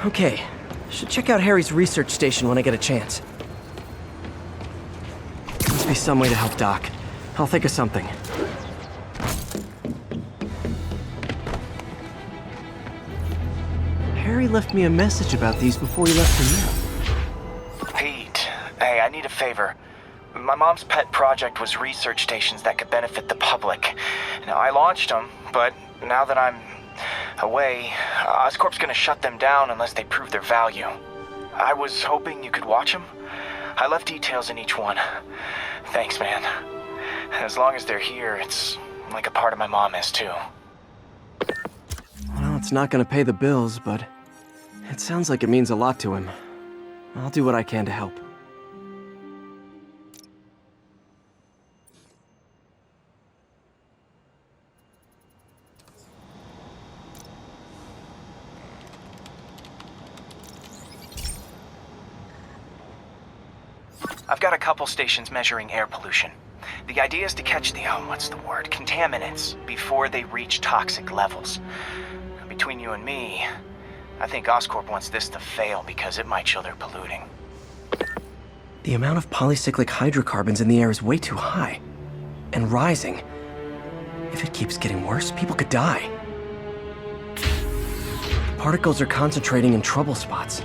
Okay, should check out Harry's research station when I get a chance. Must be some way to help Doc. I'll think of something. Harry left me a message about these before he left for you. Pete, hey, I need a favor. My mom's pet project was research stations that could benefit the public. Now, I launched them, but now that I'm away, Oscorp's gonna shut them down unless they prove their value. I was hoping you could watch them. I left details in each one. Thanks, man. As long as they're here, it's like a part of my mom is, too. Well, it's not gonna pay the bills, but it sounds like it means a lot to him. I'll do what I can to help. I've got a couple stations measuring air pollution. The idea is to catch the, contaminants before they reach toxic levels. Between you and me, I think Oscorp wants this to fail because it might show they're polluting. The amount of polycyclic hydrocarbons in the air is way too high. And rising. If it keeps getting worse, people could die. Particles are concentrating in trouble spots,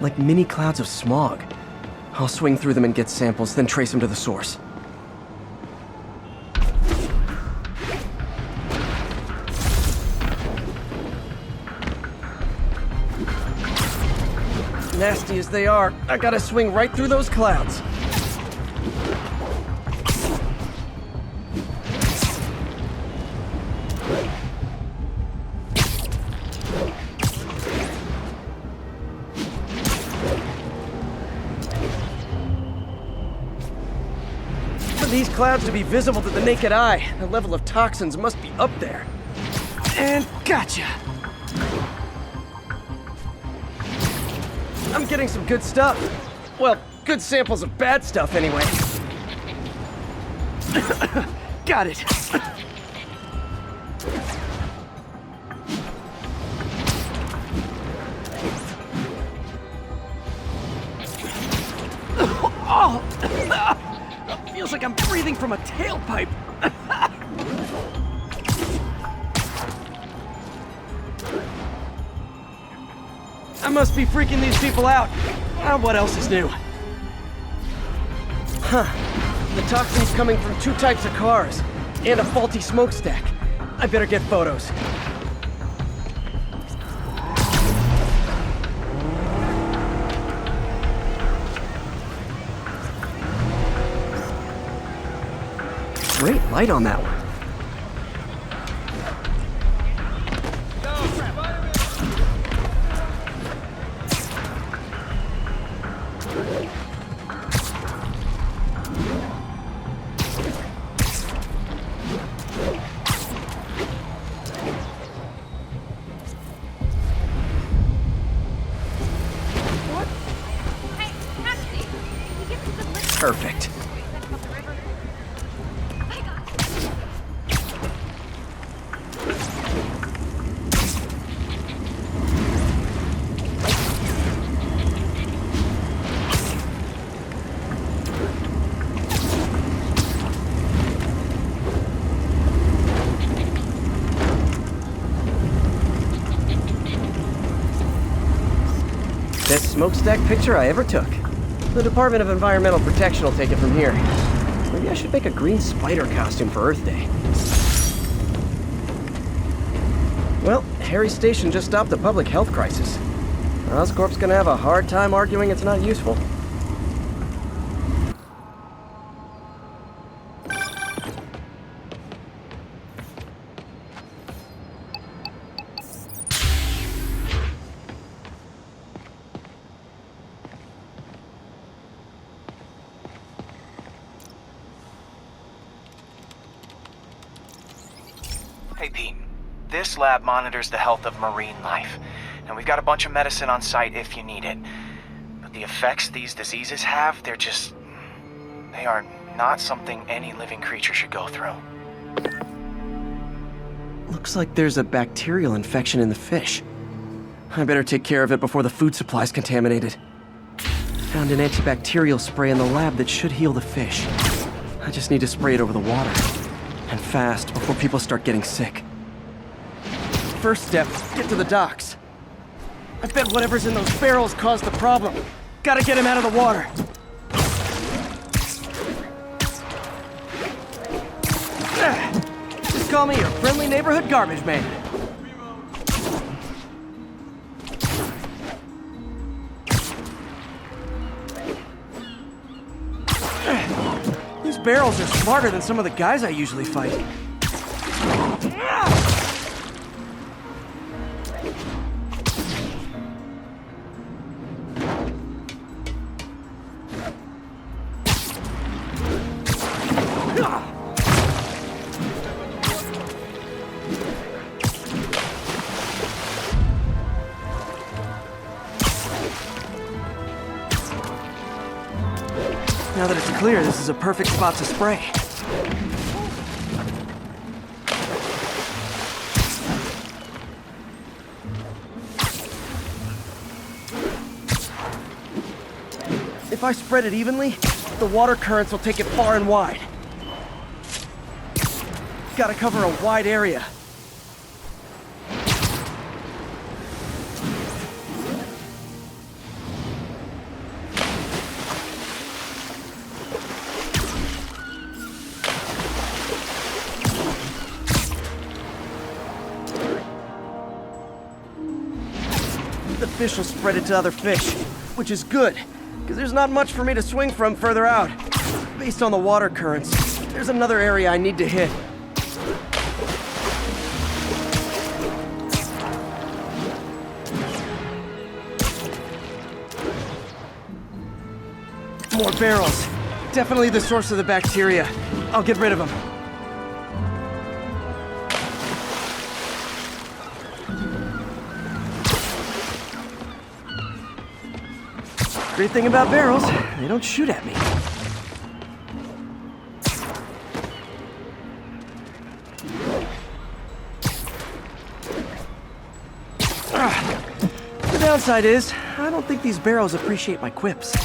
like mini clouds of smog. I'll swing through them and get samples, then trace them to the source. Nasty as they are, I gotta swing right through those clouds. For these clouds to be visible to the naked eye, the level of toxins must be up there. And gotcha! I'm getting some good stuff. Well, good samples of bad stuff, anyway. Got it. Oh! Feels like I'm breathing from a tailpipe. I must be freaking these people out. What else is new? Huh. The toxin's coming from 2 types of cars, and a faulty smokestack. I better get photos. Great light on that one. Perfect. Best smokestack picture I ever took. The Department of Environmental Protection will take it from here. Maybe I should make a green spider costume for Earth Day. Well, Harry's station just stopped a public health crisis. Oscorp's gonna have a hard time arguing it's not useful. Hey, Pete. This lab monitors the health of marine life. And we've got a bunch of medicine on site if you need it. But the effects these diseases have, they are not something any living creature should go through. Looks like there's a bacterial infection in the fish. I better take care of it before the food supply's contaminated. Found an antibacterial spray in the lab that should heal the fish. I just need to spray it over the water. And fast, before people start getting sick. First step, get to the docks. I bet whatever's in those barrels caused the problem. Gotta get him out of the water. Just call me your friendly neighborhood garbage man. These barrels are smarter than some of the guys I usually fight. Now that it's clear, this is a perfect spot to spray. If I spread it evenly, the water currents will take it far and wide. Gotta cover a wide area. The fish will spread it to other fish, which is good, because there's not much for me to swing from further out. Based on the water currents, there's another area I need to hit. More barrels. Definitely the source of the bacteria. I'll get rid of them. Great thing about barrels, they don't shoot at me. The downside is, I don't think these barrels appreciate my quips.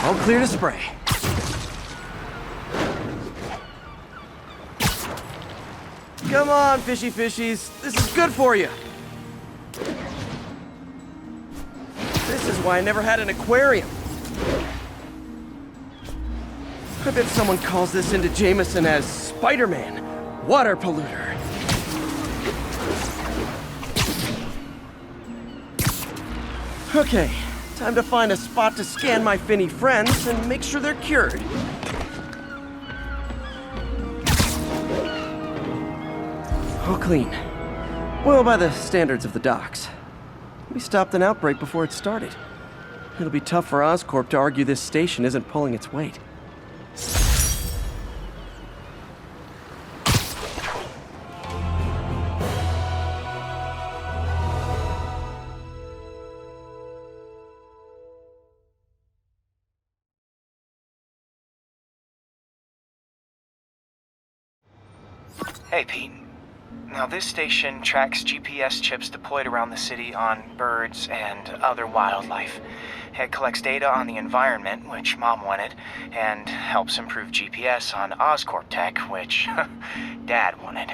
All clear to spray. Come on, fishy fishies. This is good for you. This is why I never had an aquarium. I bet someone calls this into Jameson as Spiderman, water polluter. Okay, time to find a spot to scan my finny friends and make sure they're cured. All clean. Well, by the standards of the docks. We stopped an outbreak before it started. It'll be tough for Oscorp to argue this station isn't pulling its weight. Hey, Pete. Now, this station tracks GPS chips deployed around the city on birds and other wildlife. It collects data on the environment, which Mom wanted, and helps improve GPS on Oscorp tech, which Dad wanted.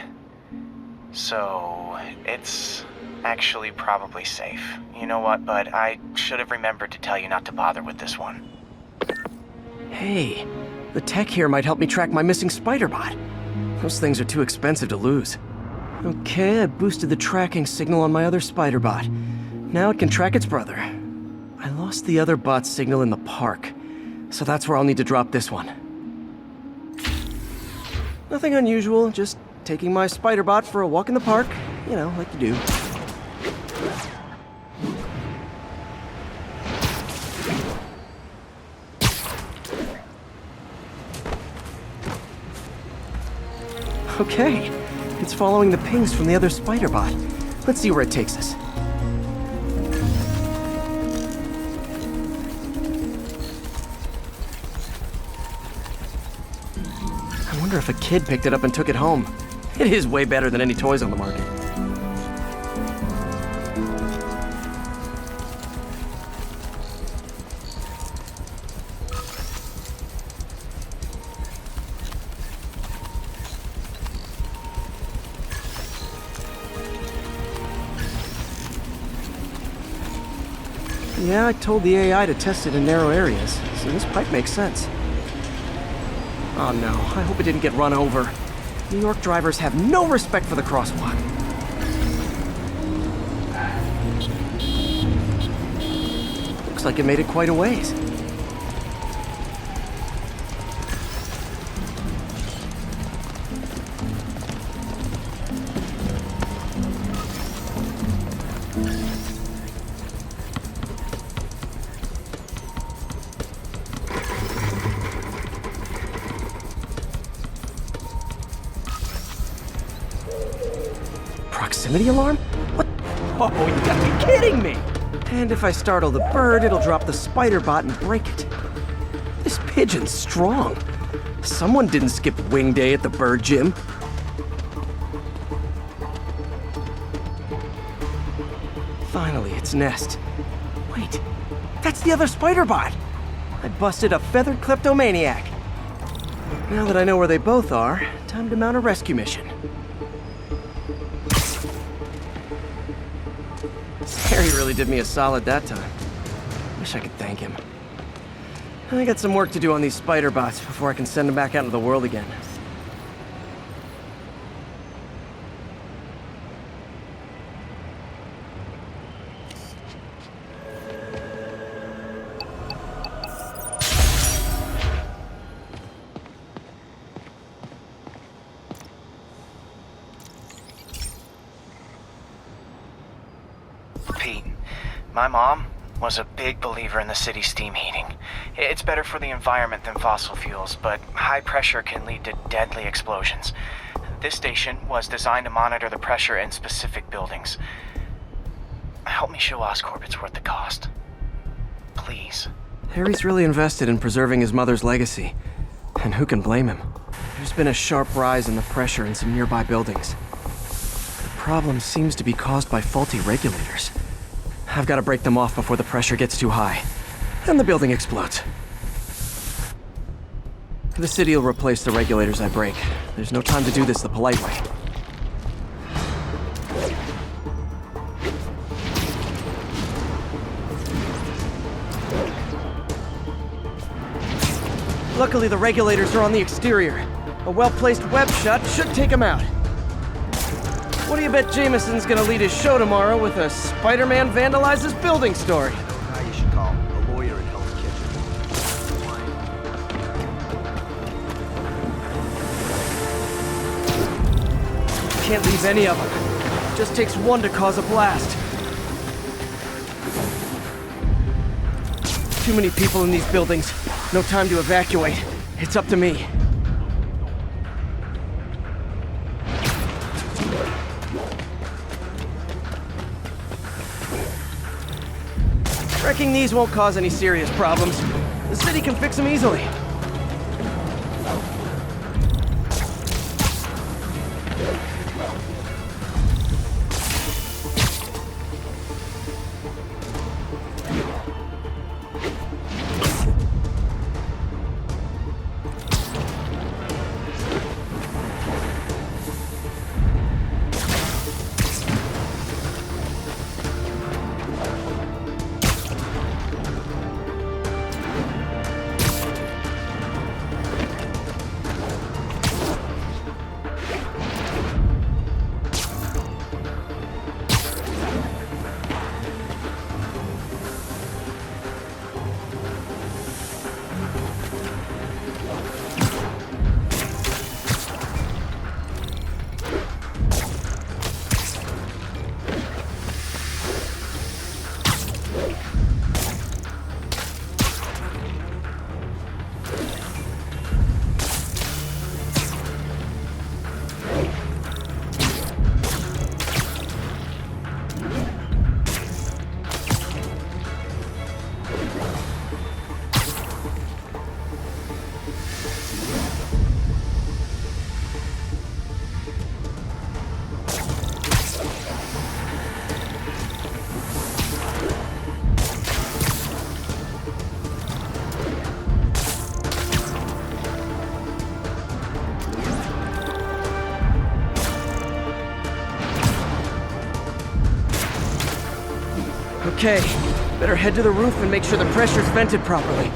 So, it's actually probably safe. You know what, bud? I should have remembered to tell you not to bother with this one. Hey, the tech here might help me track my missing Spiderbot. Those things are too expensive to lose. Okay, I boosted the tracking signal on my other Spiderbot. Now it can track its brother. I lost the other bot's signal in the park, so that's where I'll need to drop this one. Nothing unusual, just taking my Spiderbot for a walk in the park. You know, like you do. Okay, it's following the pings from the other Spiderbot. Let's see where it takes us. I wonder if a kid picked it up and took it home. It is way better than any toys on the market. Yeah, I told the AI to test it in narrow areas, so this pipe makes sense. Oh no, I hope it didn't get run over. New York drivers have no respect for the crosswalk. Looks like it made it quite a ways. Proximity alarm? What? Oh, you gotta be kidding me! And if I startle the bird, it'll drop the Spiderbot and break it. This pigeon's strong. Someone didn't skip wing day at the bird gym. Finally, its nest. Wait, that's the other Spiderbot! I busted a feathered kleptomaniac. Now that I know where they both are, time to mount a rescue mission. Harry really did me a solid that time. Wish I could thank him. I got some work to do on these Spiderbots before I can send them back out into the world again. Pete, my mom was a big believer in the city's steam heating. It's better for the environment than fossil fuels, but high pressure can lead to deadly explosions. This station was designed to monitor the pressure in specific buildings. Help me show Oscorp it's worth the cost. Please. Harry's really invested in preserving his mother's legacy. And who can blame him? There's been a sharp rise in the pressure in some nearby buildings. The problem seems to be caused by faulty regulators. I've got to break them off before the pressure gets too high. And the building explodes. The city will replace the regulators I break. There's no time to do this the polite way. Luckily, the regulators are on the exterior. A well-placed web shot should take them out. What do you bet Jameson's gonna lead his show tomorrow with a Spiderman vandalizes building story? Now you should call a lawyer in Hell's Kitchen. Can't leave any of them. Just takes one to cause a blast. Too many people in these buildings. No time to evacuate. It's up to me. Wrecking these won't cause any serious problems. The city can fix them easily. Okay, better head to the roof and make sure the pressure's vented properly.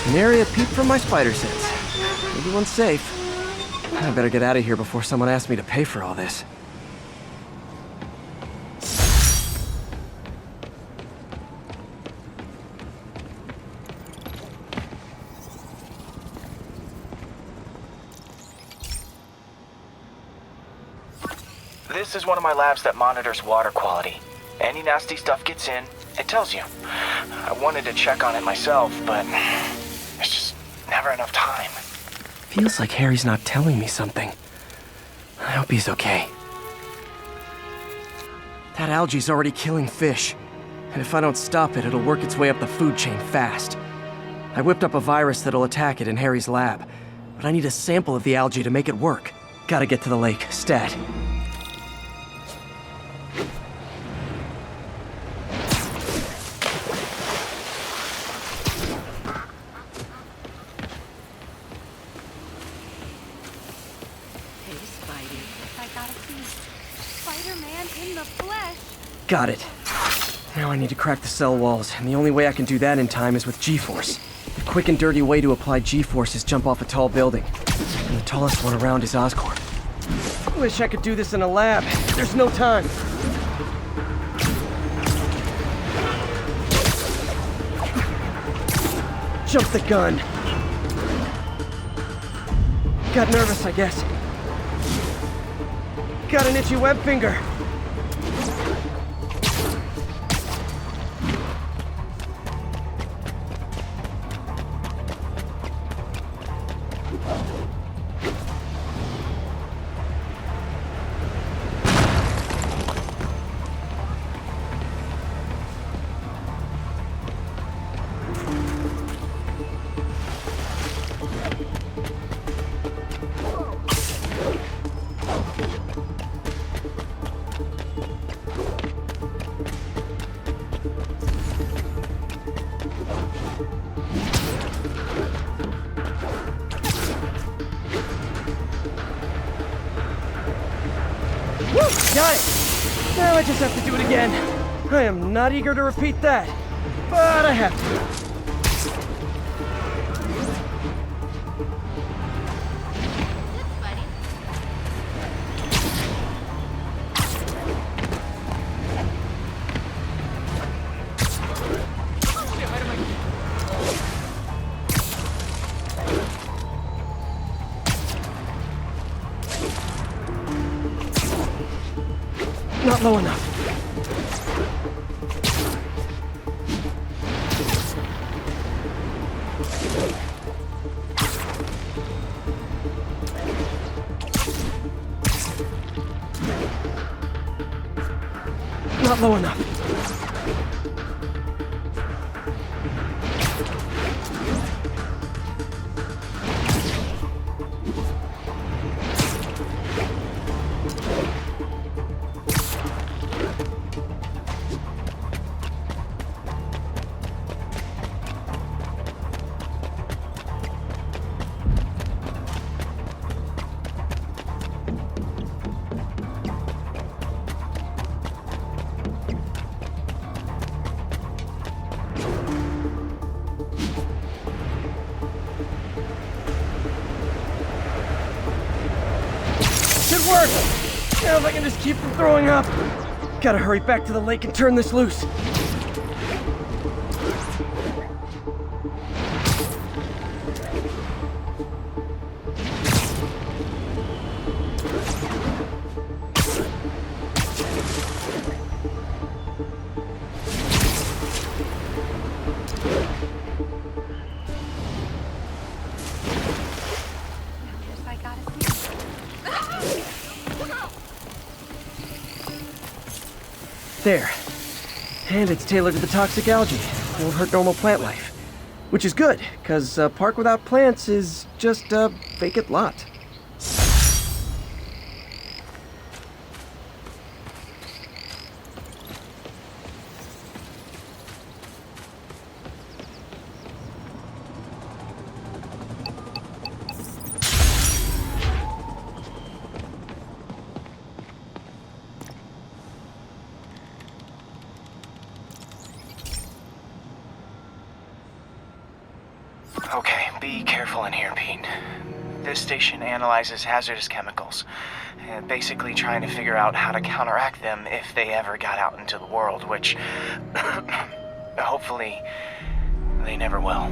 An area peeped from my spider sense. Everyone's safe. I better get out of here before someone asks me to pay for all this. This is one of my labs that monitors water quality. Any nasty stuff gets in, it tells you. I wanted to check on it myself, but there's just never enough time. Feels like Harry's not telling me something. I hope he's okay. That algae's already killing fish. And if I don't stop it, it'll work its way up the food chain fast. I whipped up a virus that'll attack it in Harry's lab. But I need a sample of the algae to make it work. Gotta get to the lake, stat. Spider-Man in the flesh. Got it. Now I need to crack the cell walls, and the only way I can do that in time is with G-Force. The quick and dirty way to apply G-Force is jump off a tall building. And the tallest one around is Oscorp. Wish I could do this in a lab. There's no time. Jump the gun. Got nervous, I guess. Got an itchy web finger. Got it! Now I just have to do it again. I am not eager to repeat that, but I have to. Not low enough. Not low enough. Should work! Now if I can just keep from throwing up. Gotta hurry back to the lake and turn this loose. There. And it's tailored to the toxic algae. Won't hurt normal plant life. Which is good, because a park without plants is just a vacant lot. Be careful in here, Pete. This station analyzes hazardous chemicals, basically trying to figure out how to counteract them if they ever got out into the world, which hopefully they never will.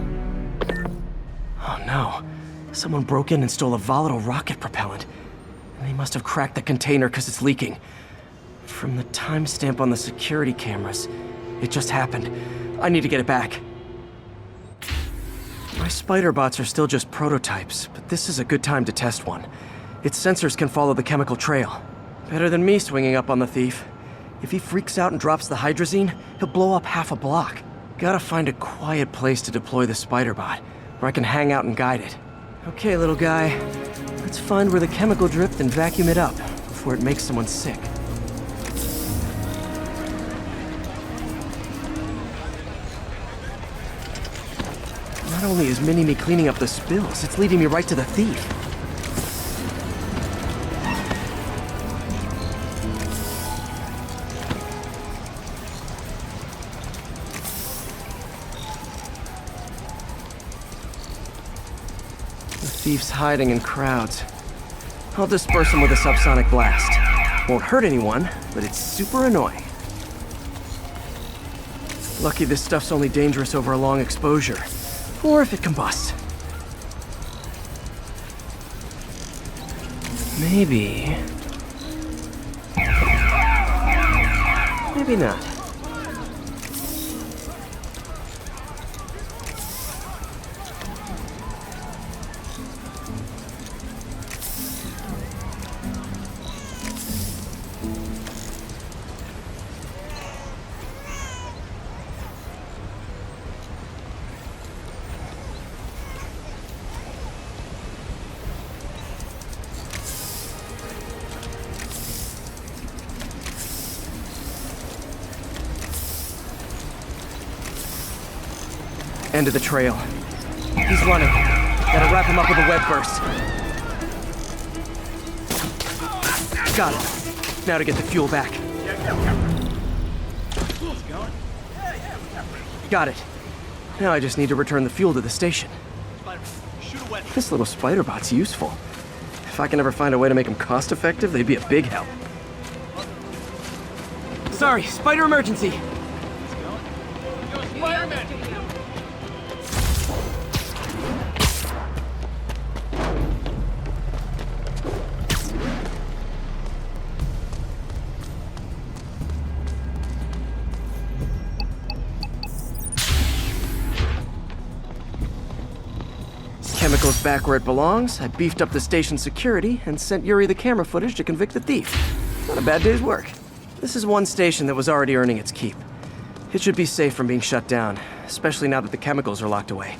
Oh no. Someone broke in and stole a volatile rocket propellant. And they must have cracked the container because it's leaking. From the timestamp on the security cameras, it just happened. I need to get it back. My spider bots are still just prototypes, but this is a good time to test one. Its sensors can follow the chemical trail. Better than me swinging up on the thief. If he freaks out and drops the hydrazine, he'll blow up half a block. Gotta find a quiet place to deploy the spider bot, where I can hang out and guide it. Okay, little guy. Let's find where the chemical dripped and vacuum it up before it makes someone sick. Not only is Mini-Me cleaning up the spills, it's leading me right to the thief. The thief's hiding in crowds. I'll disperse him with a subsonic blast. Won't hurt anyone, but it's super annoying. Lucky this stuff's only dangerous over a long exposure. Or if it combusts. Maybe... Maybe not. End of the trail. He's running. Gotta wrap him up with a web burst. Got it. Now to get the fuel back. Got it. Now I just need to return the fuel to the station. This little spider bot's useful. If I can ever find a way to make them cost-effective, they'd be a big help. Sorry, spider emergency. Chemicals back where it belongs. I beefed up the station's security and sent Yuri the camera footage to convict the thief. Not a bad day's work. This is one station that was already earning its keep. It should be safe from being shut down, especially now that the chemicals are locked away.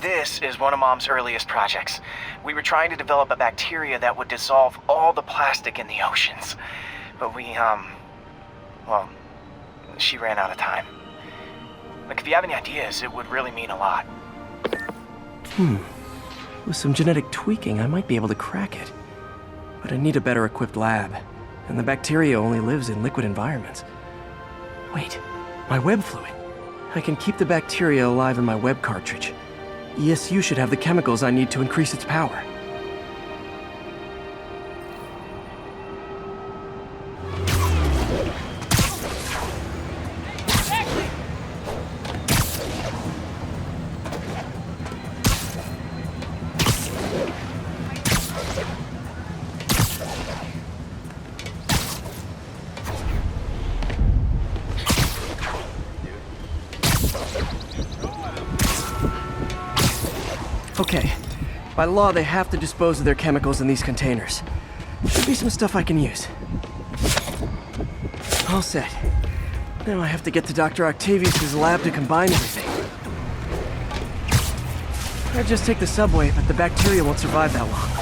This is one of Mom's earliest projects. We were trying to develop a bacteria that would dissolve all the plastic in the oceans. But well, she ran out of time. Like, if you have any ideas, it would really mean a lot. With some genetic tweaking, I might be able to crack it. But I need a better equipped lab. And the bacteria only lives in liquid environments. Wait, my web fluid. I can keep the bacteria alive in my web cartridge. ESU should have the chemicals I need to increase its power. Okay. By law, they have to dispose of their chemicals in these containers. Should be some stuff I can use. All set. Now I have to get to Dr. Octavius' lab to combine everything. I'd just take the subway, but the bacteria won't survive that long.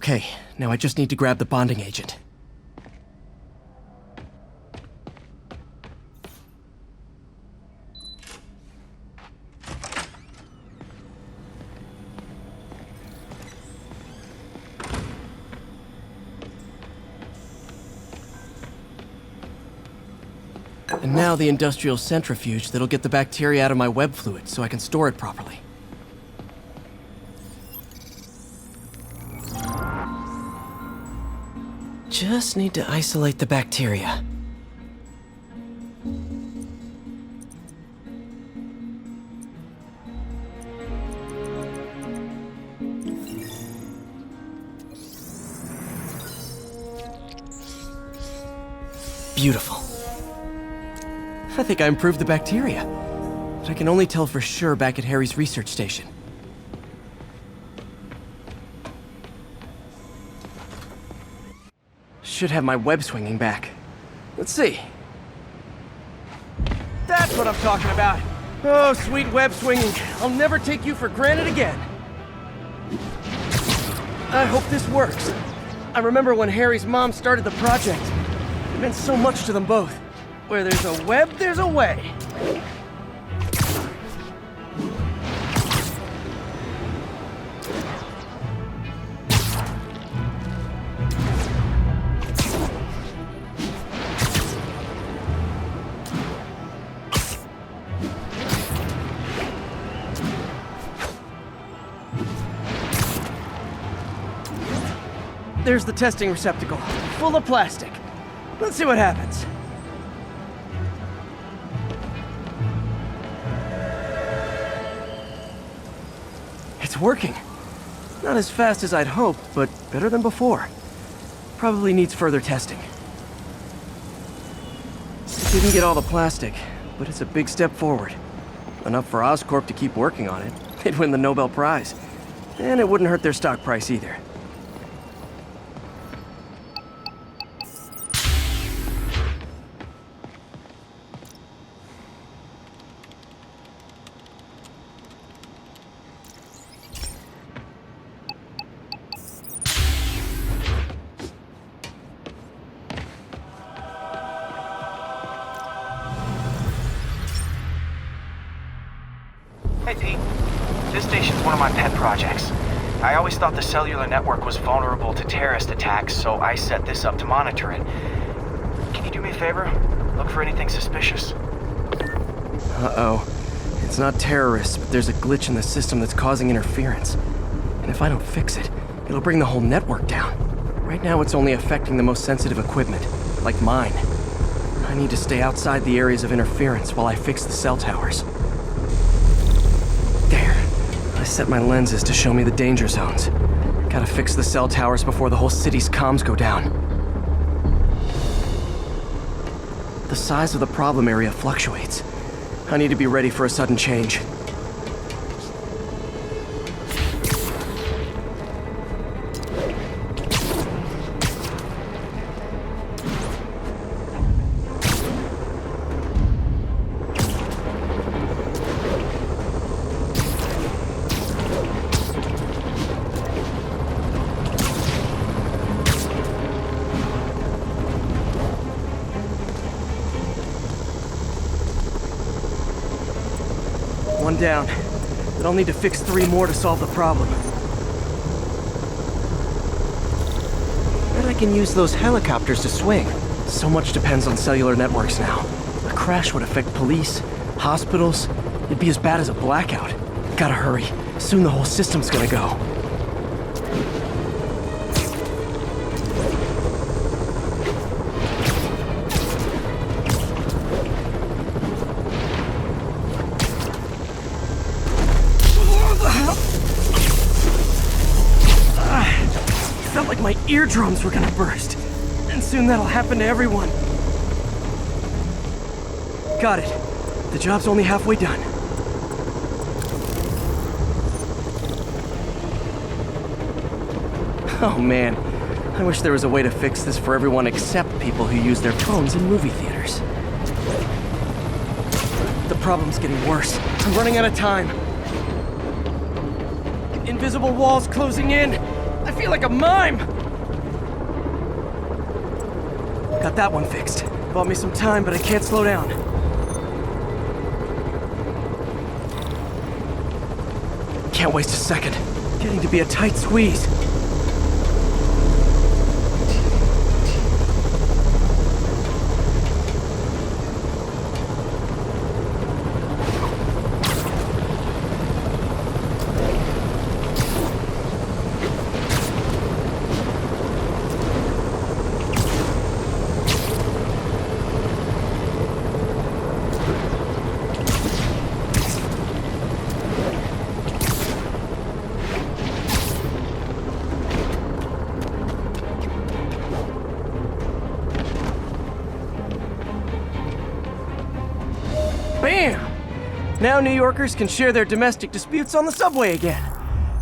Okay, now I just need to grab the bonding agent. And now the industrial centrifuge that'll get the bacteria out of my web fluid so I can store it properly. Just need to isolate the bacteria. Beautiful. I think I improved the bacteria, but I can only tell for sure back at Harry's research station. Should have my web swinging back. Let's see. That's what I'm talking about. Oh, sweet web swinging. I'll never take you for granted again. I hope this works. I remember when Harry's mom started the project. It meant so much to them both. Where there's a web, there's a way. There's the testing receptacle, full of plastic. Let's see what happens. It's working. Not as fast as I'd hoped, but better than before. Probably needs further testing. Didn't get all the plastic, but it's a big step forward. Enough for Oscorp to keep working on it. They'd win the Nobel Prize. And it wouldn't hurt their stock price either. Hey, Pete. This station's one of my pet projects. I always thought the cellular network was vulnerable to terrorist attacks, so I set this up to monitor it. Can you do me a favor? Look for anything suspicious. Uh-oh. It's not terrorists, but there's a glitch in the system that's causing interference. And if I don't fix it, it'll bring the whole network down. Right now it's only affecting the most sensitive equipment, like mine. I need to stay outside the areas of interference while I fix the cell towers. There. I set my lenses to show me the danger zones. Gotta fix the cell towers before the whole city's comms go down. The size of the problem area fluctuates. I need to be ready for a sudden change. One down, but I'll need to fix 3 more to solve the problem. Bet I can use those helicopters to swing. So much depends on cellular networks now. A crash would affect police, hospitals. It'd be as bad as a blackout. Gotta hurry. Soon the whole system's gonna go. Felt like my eardrums were gonna burst. And soon that'll happen to everyone. Got it. The job's only halfway done. Oh man, I wish there was a way to fix this for everyone except people who use their phones in movie theaters. The problem's getting worse. I'm running out of time. Invisible walls closing in. I feel like a mime! Got that one fixed. Bought me some time, but I can't slow down. Can't waste a second. Getting to be a tight squeeze. Bam! Now New Yorkers can share their domestic disputes on the subway again.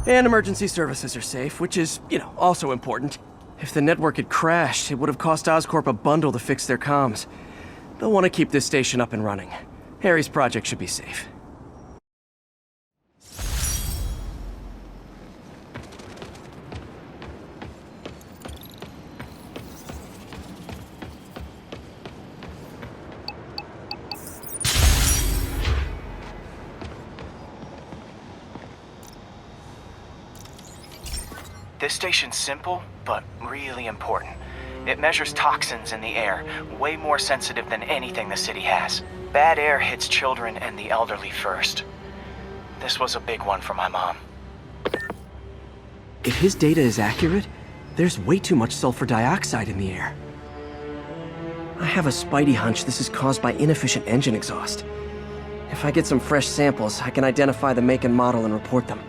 And emergency services are safe, which is, also important. If the network had crashed, it would have cost Oscorp a bundle to fix their comms. They'll want to keep this station up and running. Harry's project should be safe. This station's simple, but really important. It measures toxins in the air, way more sensitive than anything the city has. Bad air hits children and the elderly first. This was a big one for my mom. If his data is accurate, there's way too much sulfur dioxide in the air. I have a spidey hunch this is caused by inefficient engine exhaust. If I get some fresh samples, I can identify the make and model and report them.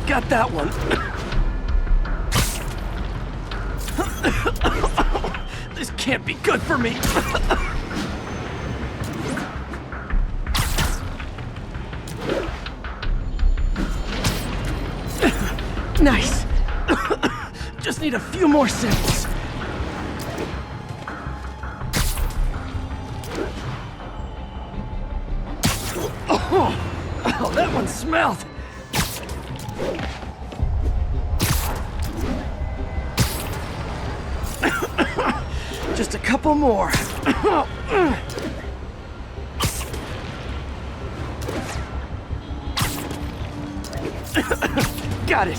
Got that one. This can't be good for me. Nice. Just need a few more samples. Oh, that one smelled. Just a couple more. Got it.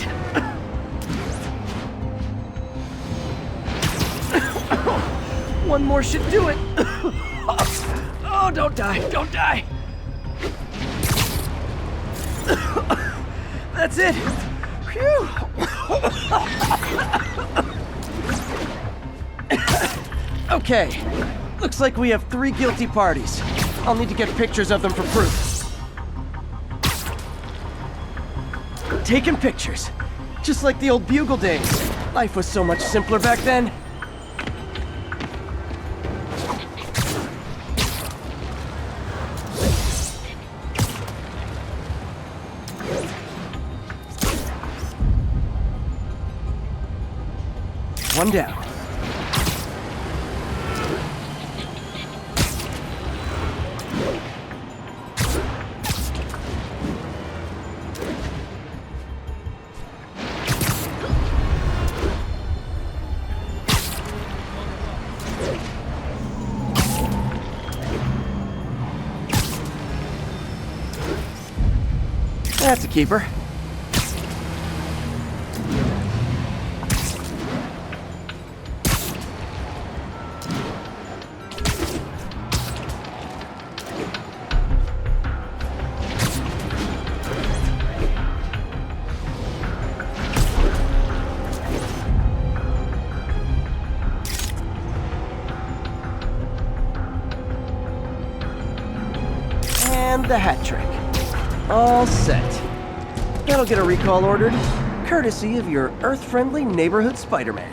One more should do it. Oh, don't die, don't die. That's it. Phew. Okay, looks like we have 3 guilty parties. I'll need to get pictures of them for proof. Taking pictures. Just like the old Bugle days. Life was so much simpler back then. One down. That's a keeper. And the hat trick. All set. That'll get a recall ordered, courtesy of your Earth-friendly neighborhood Spiderman.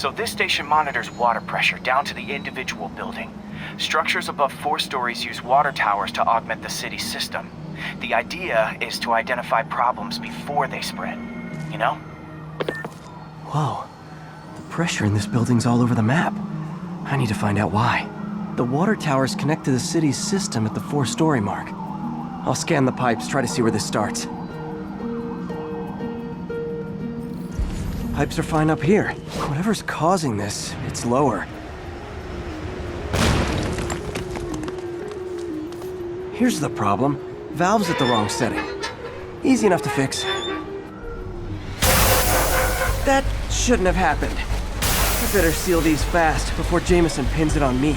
So this station monitors water pressure down to the individual building. Structures above 4 stories use water towers to augment the city's system. The idea is to identify problems before they spread, you know? Whoa. The pressure in this building's all over the map. I need to find out why. The water towers connect to the city's system at the 4-story mark. I'll scan the pipes, try to see where this starts. Pipes are fine up here. Whatever's causing this, it's lower. Here's the problem. Valve's at the wrong setting. Easy enough to fix. That shouldn't have happened. I better seal these fast before Jameson pins it on me.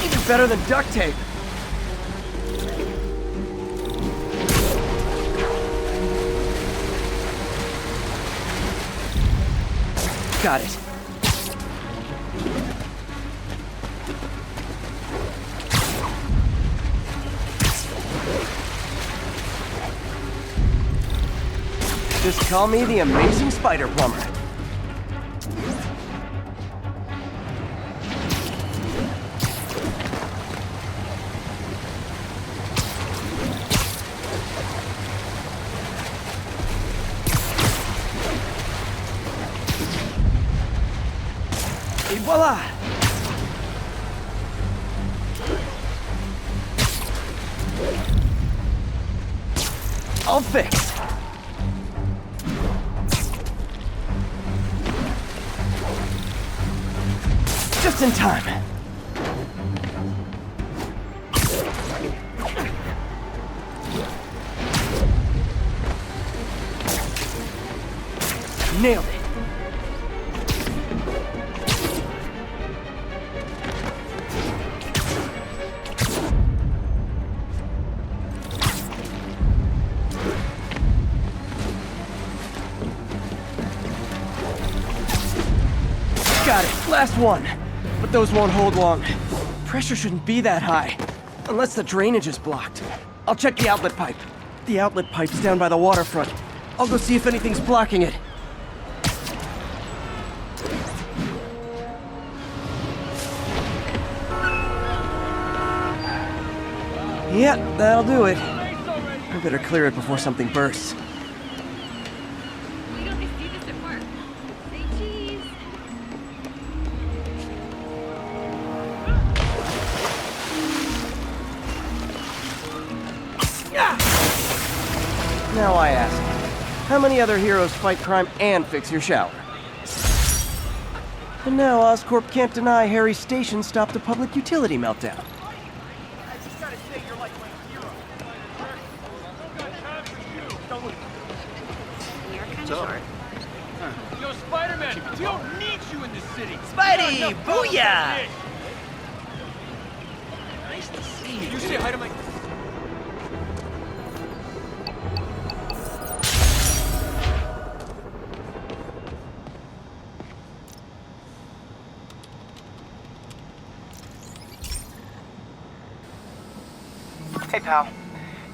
Even better than duct tape. Got it. Just call me the amazing spider plumber. Et voila! All fixed. Just in time. Nailed it. Got it. Last one. But those won't hold long. Pressure shouldn't be that high. Unless the drainage is blocked. I'll check the outlet pipe. The outlet pipe's down by the waterfront. I'll go see if anything's blocking it. Yeah, that'll do it. I better clear it before something bursts. We don't see this at work. Say cheese. Now I ask, how many other heroes fight crime and fix your shower? And now Oscorp can't deny Harry's station stopped a public utility meltdown. You're kind of short. Yo, Spiderman, we don't need you in this city. Spidey, booyah! Nice to see you. You say hi to my... Hey, pal.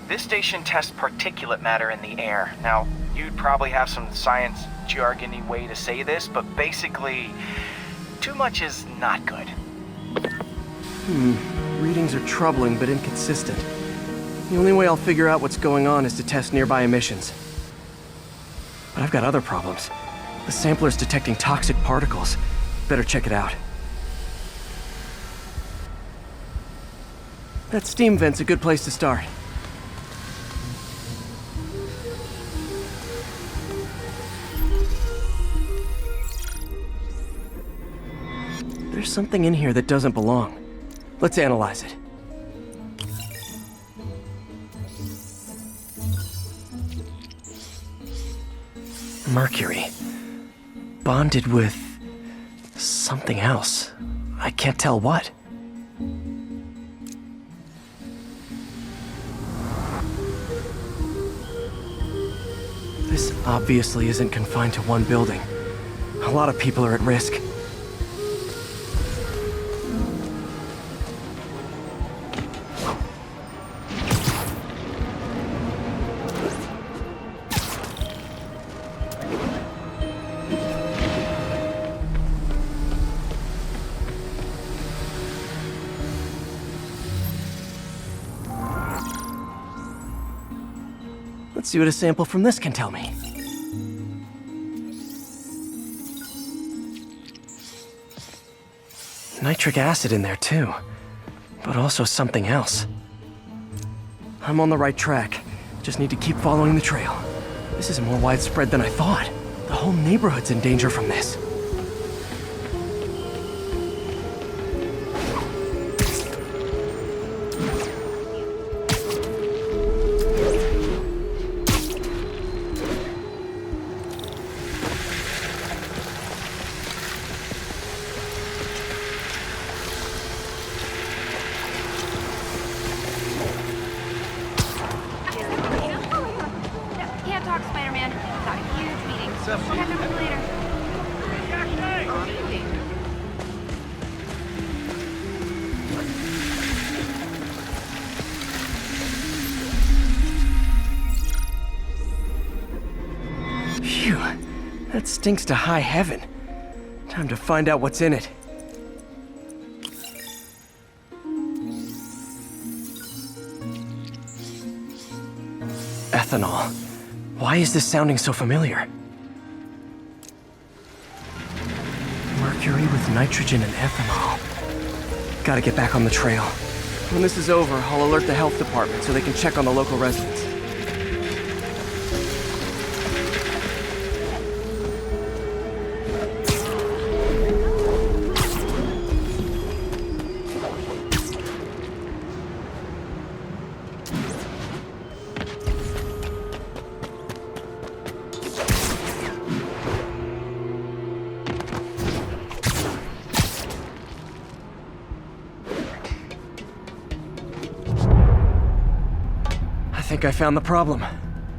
This station tests particulate matter in the air. Now, you'd probably have some science jargony way to say this, but basically, too much is not good. Readings are troubling but inconsistent. The only way I'll figure out what's going on is to test nearby emissions. But I've got other problems. The sampler's detecting toxic particles. Better check it out. That steam vent's a good place to start. There's something in here that doesn't belong. Let's analyze it. Mercury. Bonded with something else. I can't tell what. This obviously isn't confined to one building. A lot of people are at risk. Let's see what a sample from this can tell me. Nitric acid in there too, but also something else. I'm on the right track. Just need to keep following the trail. This is more widespread than I thought. The whole neighborhood's in danger from this. Can't talk, Spider-Man. Got a huge meeting. We'll catch up with you later. Phew, that stinks to high heaven. Time to find out what's in it. Ethanol. Why is this sounding so familiar? Mercury with nitrogen and ethanol. Gotta get back on the trail. When this is over, I'll alert the health department so they can check on the local residents. I think I found the problem.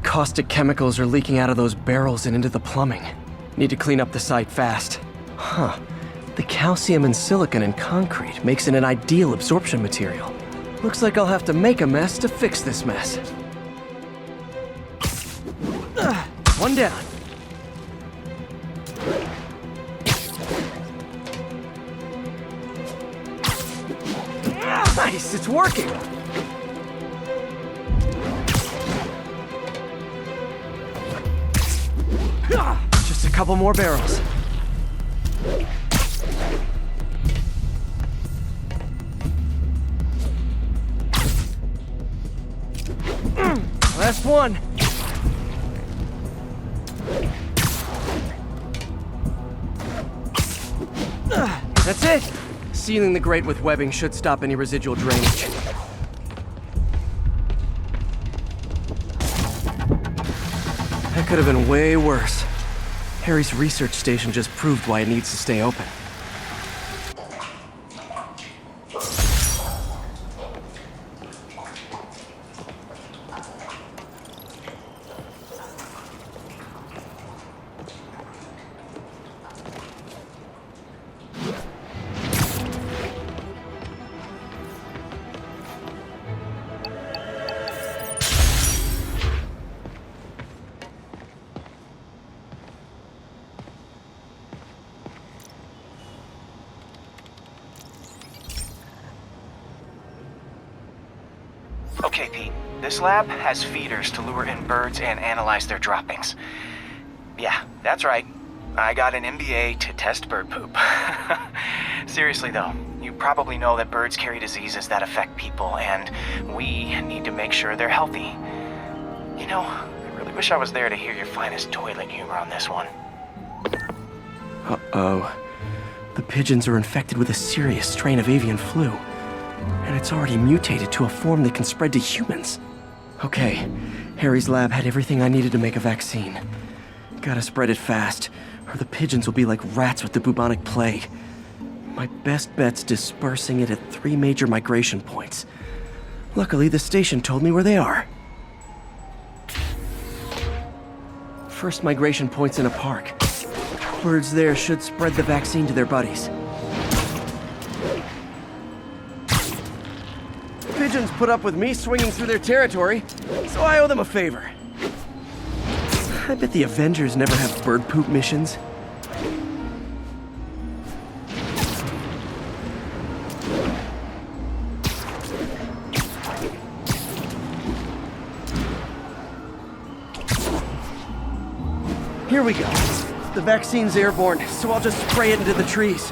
Caustic chemicals are leaking out of those barrels and into the plumbing. Need to clean up the site fast. Huh. The calcium and silicon in concrete makes it an ideal absorption material. Looks like I'll have to make a mess to fix this mess. One down. Nice, it's working! Just a couple more barrels. Last one. That's it. Sealing the grate with webbing should stop any residual drainage. That could have been way worse. Harry's research station just proved why it needs to stay open. Okay, Pete. This lab has feeders to lure in birds and analyze their droppings. Yeah, that's right. I got an MBA to test bird poop. Seriously though, you probably know that birds carry diseases that affect people, and we need to make sure they're healthy. You know, I really wish I was there to hear your finest toilet humor on this one. Uh-oh. The pigeons are infected with a serious strain of avian flu. And it's already mutated to a form that can spread to humans. Okay, Harry's lab had everything I needed to make a vaccine. Gotta spread it fast, or the pigeons will be like rats with the bubonic plague. My best bet's dispersing it at 3 major migration points. Luckily, the station told me where they are. First migration point's in a park. Birds there should spread the vaccine to their buddies. Pigeons put up with me swinging through their territory, so I owe them a favor. I bet the Avengers never have bird poop missions. Here we go. The vaccine's airborne, so I'll just spray it into the trees.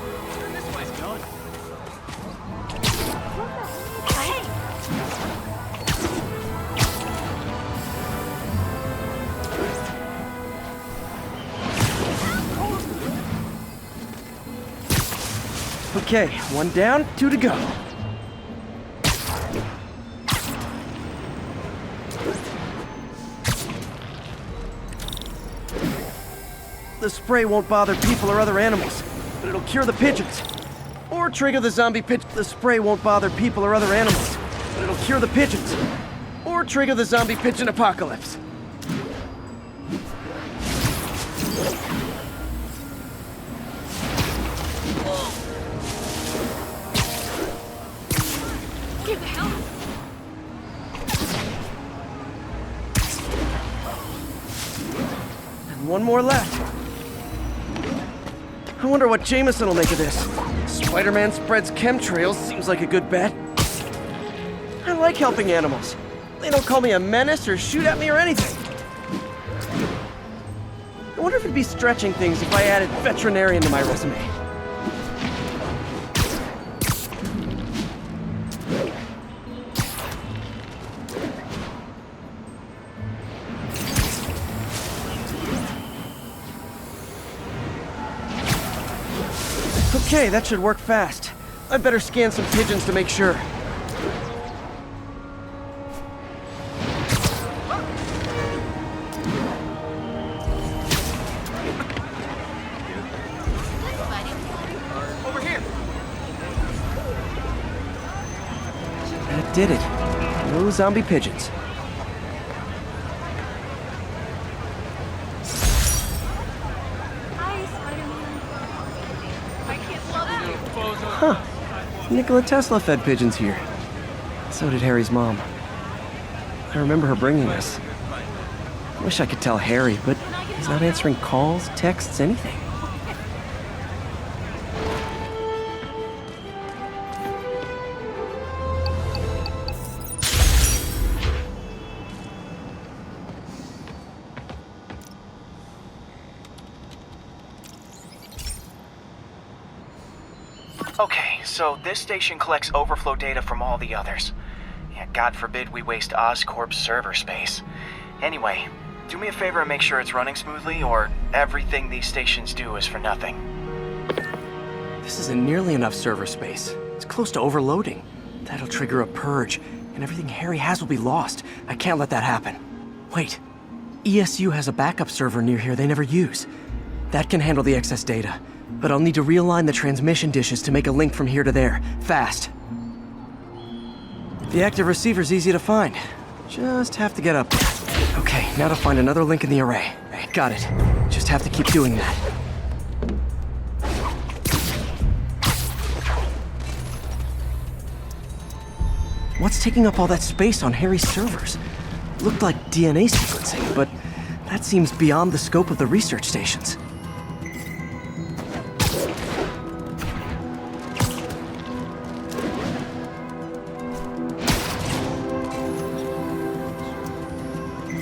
Okay, 1 down, 2 to go. The spray won't bother people or other animals, but it'll cure the pigeons. Or trigger the zombie pigeon. The spray won't bother people or other animals, but it'll cure the pigeons. Or trigger the zombie pigeon apocalypse. What the hell? And 1 more left. I wonder what Jameson will make of this. Spider-Man spreads chemtrails, seems like a good bet. I like helping animals. They don't call me a menace or shoot at me or anything. I wonder if it'd be stretching things if I added veterinarian to my resume. Okay, that should work fast. I better scan some pigeons to make sure. Over here. That did it. No zombie pigeons. Hi, Spider-Man. My kids love you. Huh. Nikola Tesla fed pigeons here. So did Harry's mom. I remember her bringing us. Wish I could tell Harry, but he's not answering calls, texts, anything. Okay, so this station collects overflow data from all the others. Yeah, God forbid we waste Oscorp's server space. Anyway, do me a favor and make sure it's running smoothly, or everything these stations do is for nothing. This isn't nearly enough server space. It's close to overloading. That'll trigger a purge, and everything Harry has will be lost. I can't let that happen. Wait. ESU has a backup server near here they never use. That can handle the excess data. But I'll need to realign the transmission dishes to make a link from here to there, fast. The active receiver's easy to find. Just have to get up there. Okay, now to find another link in the array. Got it. Just have to keep doing that. What's taking up all that space on Harry's servers? Looked like DNA sequencing, but that seems beyond the scope of the research stations.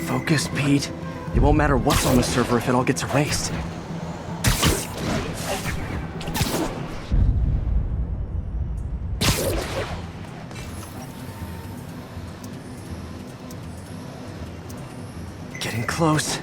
Focus, Pete. It won't matter what's on the server if it all gets erased. Getting close.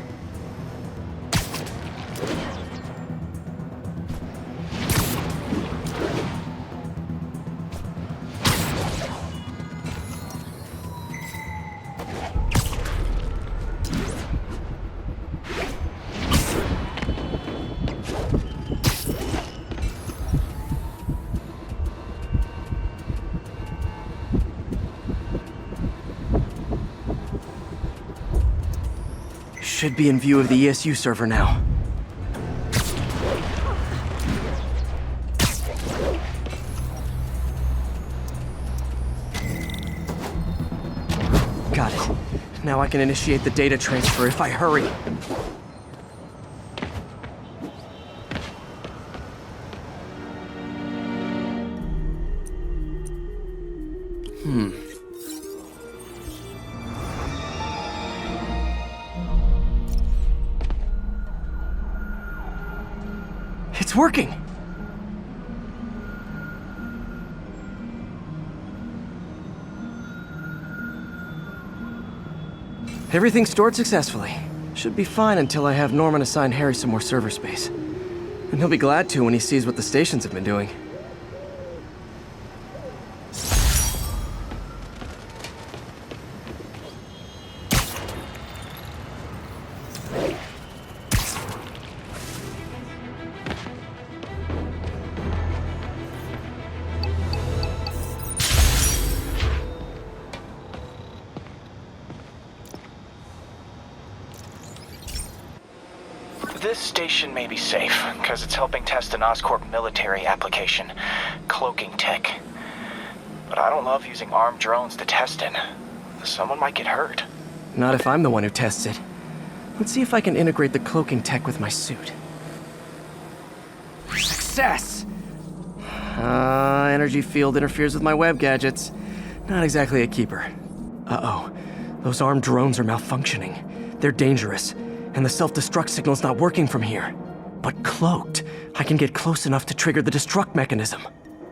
Should be in view of the ESU server now. Got it. Now I can initiate the data transfer if I hurry. It's working! Everything stored successfully. Should be fine until I have Norman assign Harry some more server space. And he'll be glad to when he sees what the stations have been doing. This station may be safe, because it's helping test an Oscorp military application, cloaking tech. But I don't love using armed drones to test it. Someone might get hurt. Not if I'm the one who tests it. Let's see if I can integrate the cloaking tech with my suit. Success! Energy field interferes with my web gadgets. Not exactly a keeper. Uh-oh. Those armed drones are malfunctioning. They're dangerous. And the self-destruct signal's not working from here. But cloaked, I can get close enough to trigger the destruct mechanism.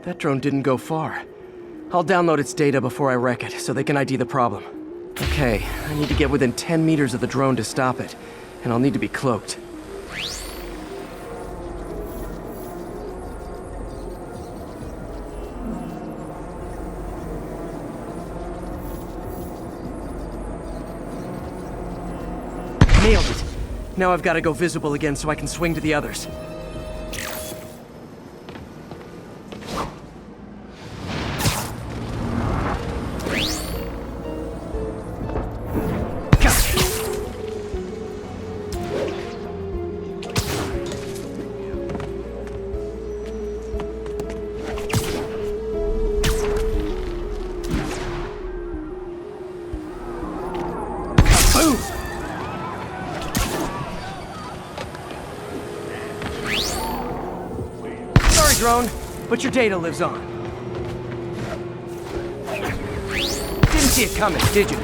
That drone didn't go far. I'll download its data before I wreck it, so they can ID the problem. Okay, I need to get within 10 meters of the drone to stop it, and I'll need to be cloaked. Nailed it! Now I've got to go visible again so I can swing to the others. Drone, but your data lives on. Didn't see it coming, did you?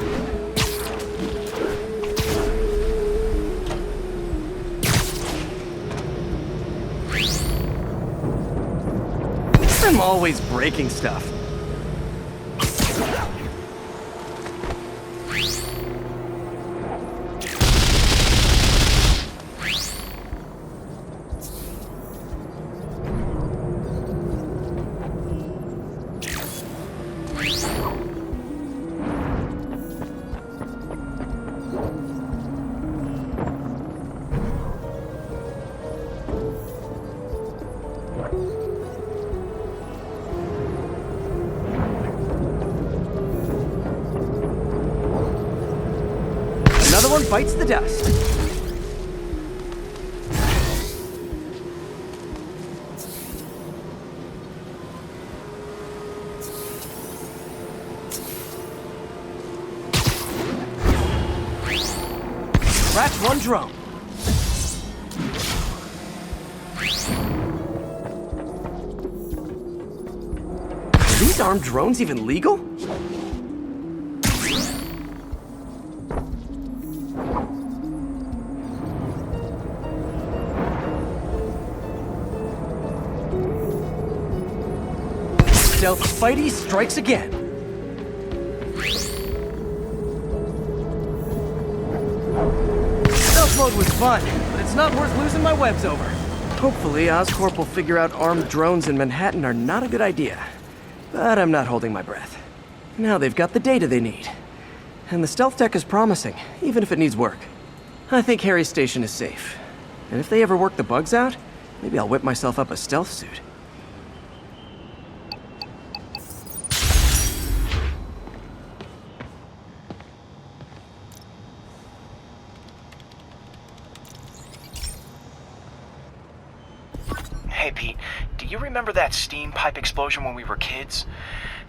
I'm always breaking stuff. Another one bites the dust. Scratch one drone. Are these armed drones even legal? Stealth Spidey strikes again. Stealth mode was fun, but it's not worth losing my webs over. Hopefully, Oscorp will figure out armed drones in Manhattan are not a good idea. But I'm not holding my breath. Now they've got the data they need. And the stealth tech is promising, even if it needs work. I think Harry's station is safe. And if they ever work the bugs out, maybe I'll whip myself up a stealth suit. Hey Pete, do you remember that steam pipe explosion when we were kids?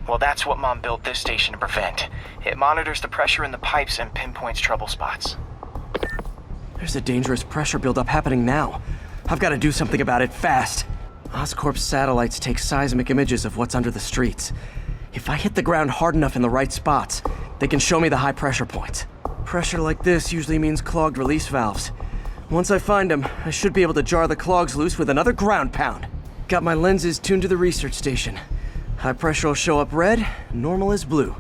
Well, that's what Mom built this station to prevent. It monitors the pressure in the pipes and pinpoints trouble spots. There's a dangerous pressure buildup happening now. I've got to do something about it fast. Oscorp's satellites take seismic images of what's under the streets. If I hit the ground hard enough in the right spots, they can show me the high pressure points. Pressure like this usually means clogged release valves. Once I find him, I should be able to jar the clogs loose with another ground pound. Got my lenses tuned to the research station. High pressure will show up red, normal is blue.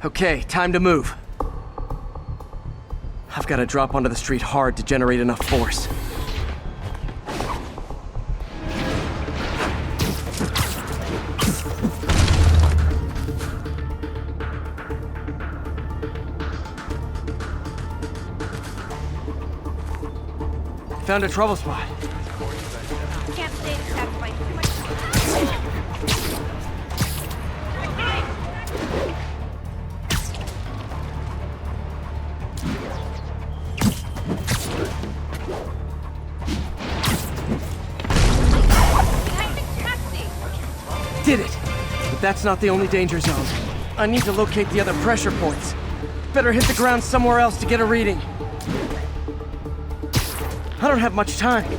Okay, time to move. I've got to drop onto the street hard to generate enough force. Found a trouble spot. Can't stay distracted by too much. Behind the taxi. Did it! But that's not the only danger zone. I need to locate the other pressure points. Better hit the ground somewhere else to get a reading. I don't have much time.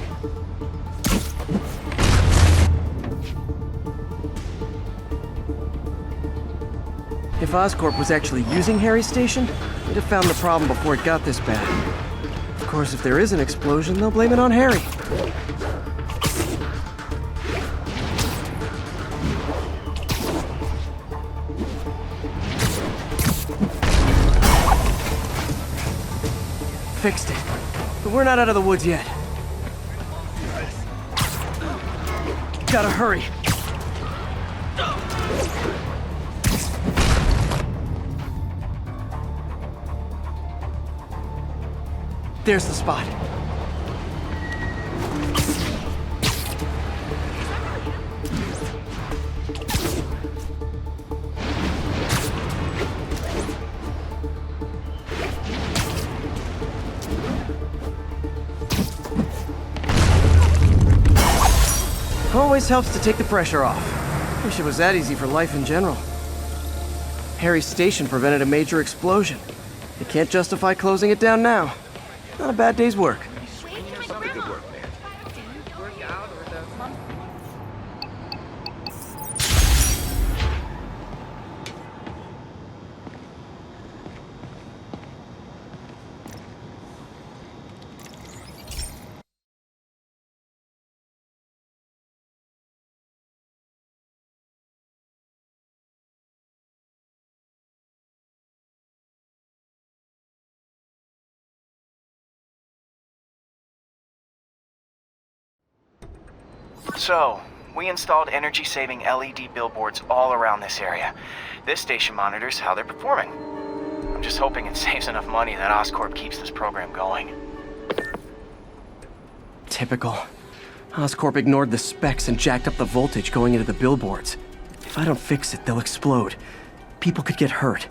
If Oscorp was actually using Harry's station, they'd have found the problem before it got this bad. Of course, if there is an explosion, they'll blame it on Harry. Fixed it. But we're not out of the woods yet. Gotta hurry. There's the spot. Always helps to take the pressure off. Wish it was that easy for life in general. Harry's station prevented a major explosion. They can't justify closing it down now. Not a bad day's work. Good work, man. So, we installed energy-saving LED billboards all around this area. This station monitors how they're performing. I'm just hoping it saves enough money that Oscorp keeps this program going. Typical. Oscorp ignored the specs and jacked up the voltage going into the billboards. If I don't fix it, they'll explode. People could get hurt.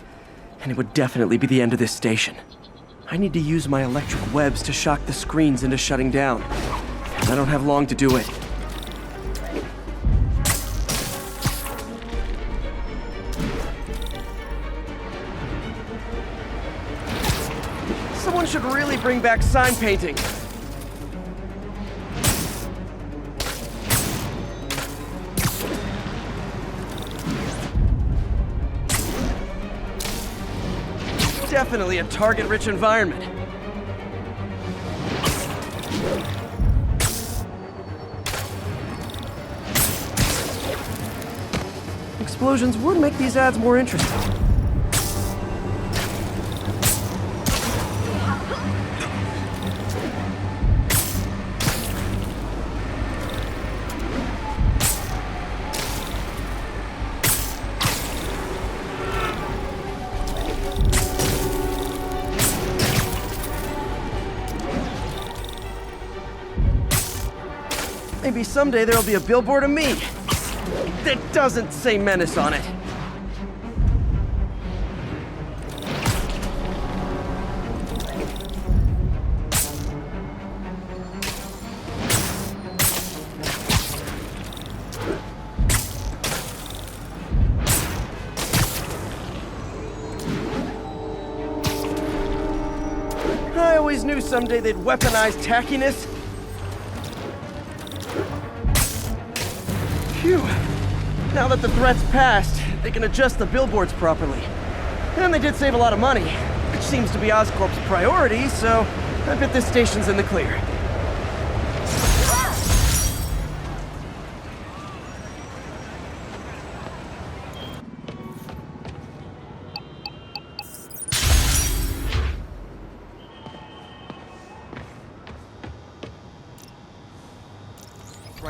And it would definitely be the end of this station. I need to use my electric webs to shock the screens into shutting down. And I don't have long to do it. Someone should really bring back sign painting. Definitely a target-rich environment. Explosions would make these ads more interesting. Maybe someday there'll be a billboard of me that doesn't say menace on it. I always knew someday they'd weaponize tackiness. Phew. Now that the threat's passed, they can adjust the billboards properly. And they did save a lot of money, which seems to be Oscorp's priority, so I bet this station's in the clear.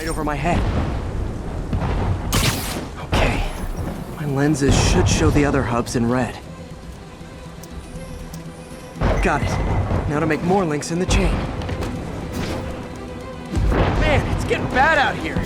right over my head. Okay, my lenses should show the other hubs in red. Got it. Now to make more links in the chain. Man, it's getting bad out here.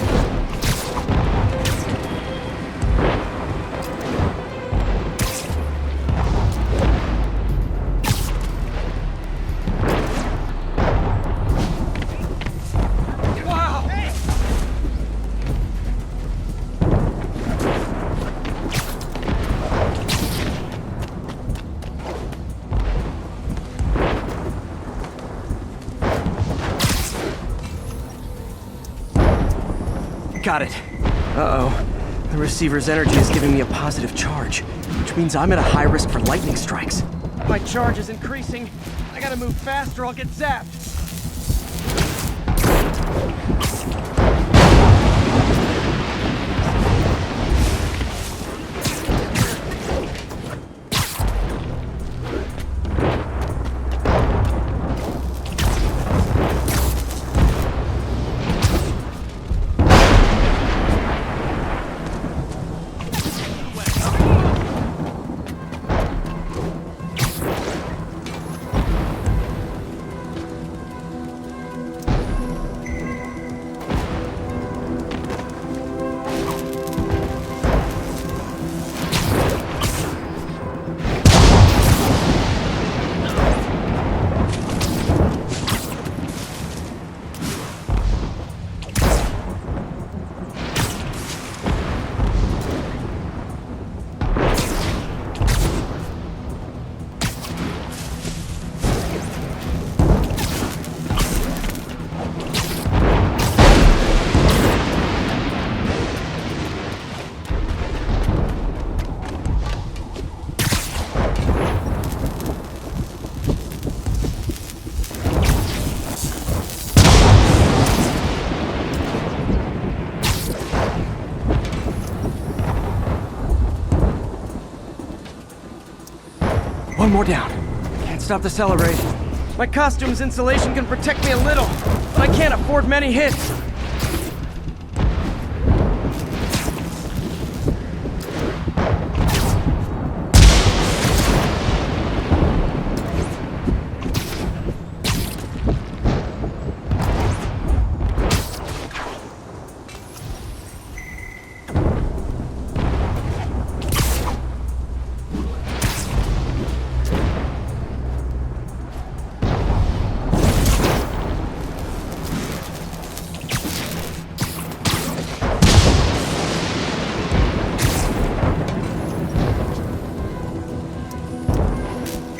Got it. Uh-oh. The receiver's energy is giving me a positive charge, which means I'm at a high risk for lightning strikes. My charge is increasing. I gotta move fast or I'll get zapped. One more down. Can't stop the celebrate. My costume's insulation can protect me a little, but I can't afford many hits.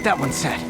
That one's set.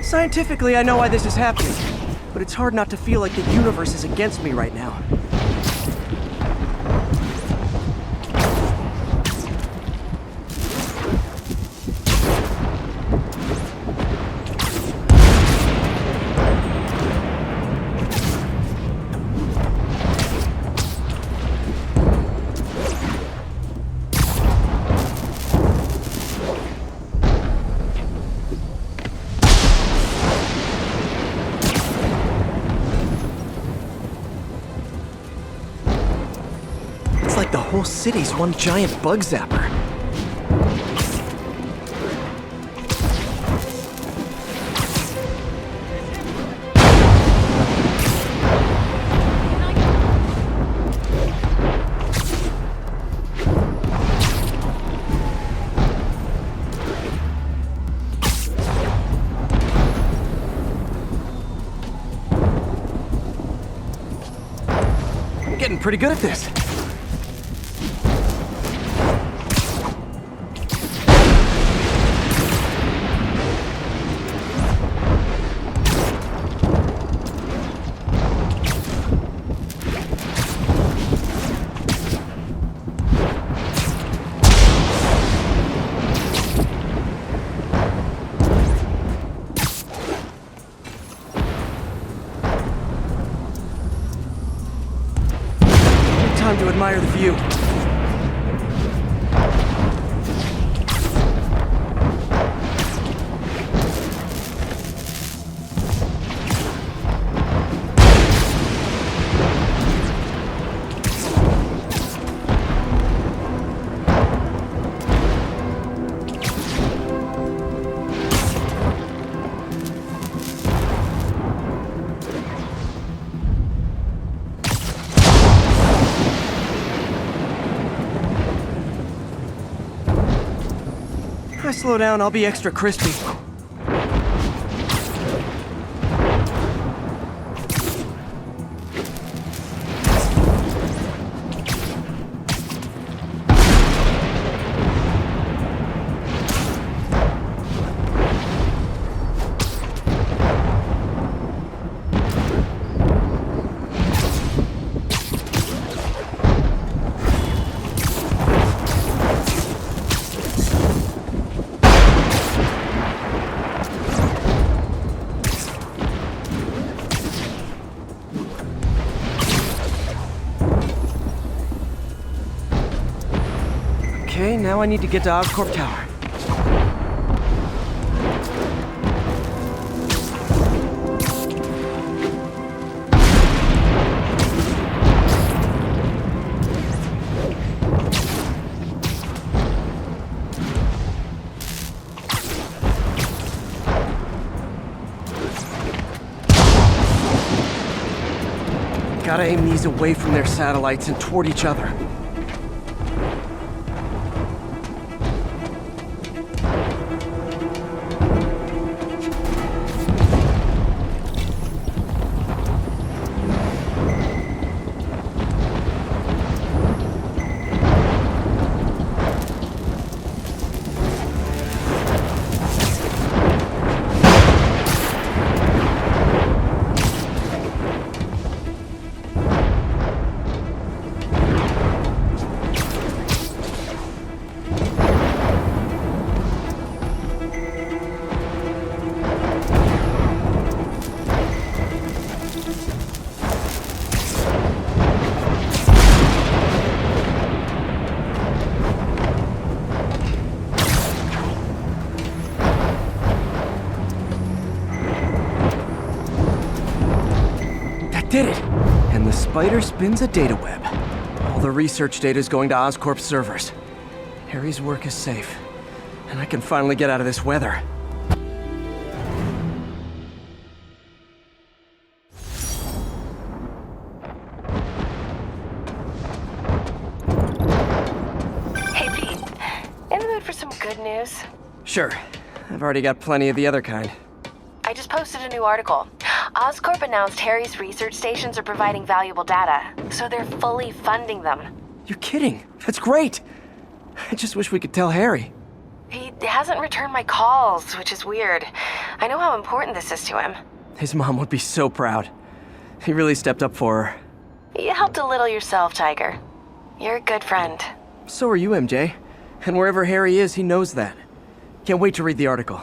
Scientifically, I know why this is happening, but it's hard not to feel like the universe is against me right now. The whole city's one giant bug zapper. I'm getting pretty good at this. Time to admire the view. If I slow down, I'll be extra crispy. Okay, now I need to get to Oscorp Tower. Gotta aim these away from their satellites and toward each other. Did it! And the spider spins a data web. All the research data is going to Oscorp's servers. Harry's work is safe, and I can finally get out of this weather. Hey Pete, in the mood for some good news? Sure. I've already got plenty of the other kind. I just posted a new article. Oscorp announced Harry's research stations are providing valuable data, so they're fully funding them. You're kidding! That's great! I just wish we could tell Harry. He hasn't returned my calls, which is weird. I know how important this is to him. His mom would be so proud. He really stepped up for her. You helped a little yourself, Tiger. You're a good friend. So are you, MJ. And wherever Harry is, he knows that. Can't wait to read the article.